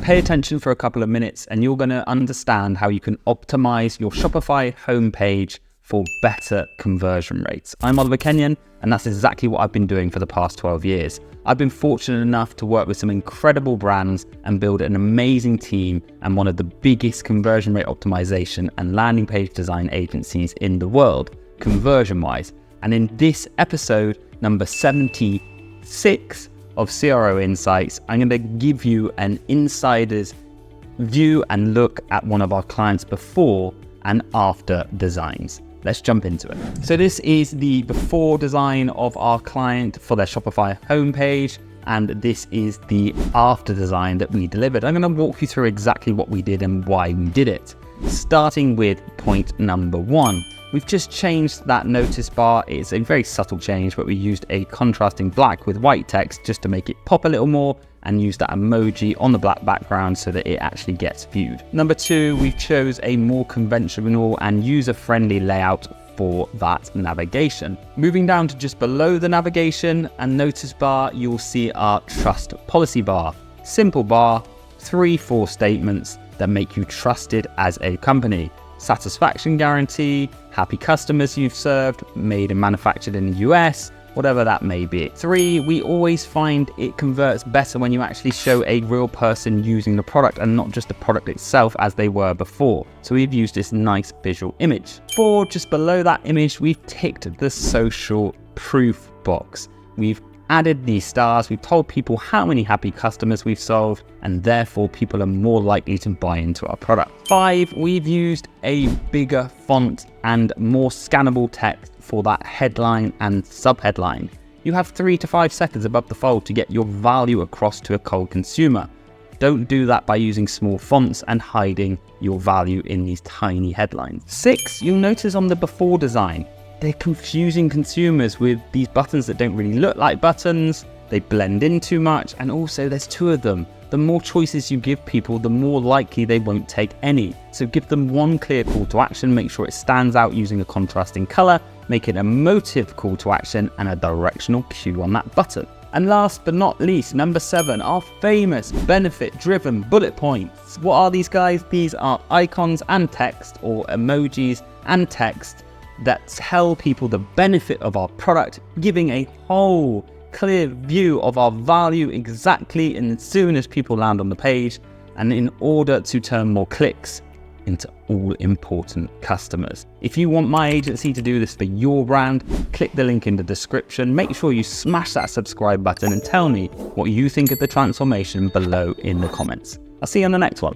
Pay attention for a couple of minutes and you're going to understand how you can optimize your Shopify homepage for better conversion rates. I'm Oliver Kenyon, and that's exactly what I've been doing for the past 12 years. I've been fortunate enough to work with some incredible brands and build an amazing team and one of the biggest conversion rate optimization and landing page design agencies in the world, ConversionWise. And in this episode, number 76 of CRO Insights, I'm going to give you an insider's view and look at one of our clients' before and after designs. Let's jump into it. So this is the before design of our client for their Shopify homepage, and this is the after design that we delivered. I'm going to walk you through exactly what we did and why we did it. Starting with point number 1. We've just changed that notice bar. It's a very subtle change, but we used a contrasting black with white text just to make it pop a little more, and use that emoji on the black background so that it actually gets viewed. Number 2, we've chose a more conventional and user-friendly layout for that navigation. Moving down to just below the navigation and notice bar, you'll see our trust policy bar. Simple bar, 3-4 statements that make you trusted as a company. Satisfaction guarantee, happy customers you've served, made and manufactured in the US, whatever that may be. 3, we always find it converts better when you actually show a real person using the product and not just the product itself as they were before. So we've used this nice visual image. 4, just below that image, we've ticked the social proof box. We've added these stars, we've told people how many happy customers we've solved, and therefore people are more likely to buy into our product. 5, we've used a bigger font and more scannable text for that headline and subheadline. You have 3 to 5 seconds above the fold to get your value across to a cold consumer. Don't do that by using small fonts and hiding your value in these tiny headlines. 6, you'll notice on the before design, they're confusing consumers with these buttons that don't really look like buttons. They blend in too much, and also there's 2 of them. The more choices you give people, the more likely they won't take any. So give them one clear call to action, make sure it stands out using a contrasting color, make it a emotive call to action and a directional cue on that button. And last but not least, number 7, our famous benefit-driven bullet points. What are these guys? These are icons and text, or emojis and text, that tell people the benefit of our product, giving a whole clear view of our value exactly as soon as people land on the page, and in order to turn more clicks into all important customers. If you want my agency to do this for your brand, click the link in the description. Make sure you smash that subscribe button and tell me what you think of the transformation below in the comments. I'll see you on the next one.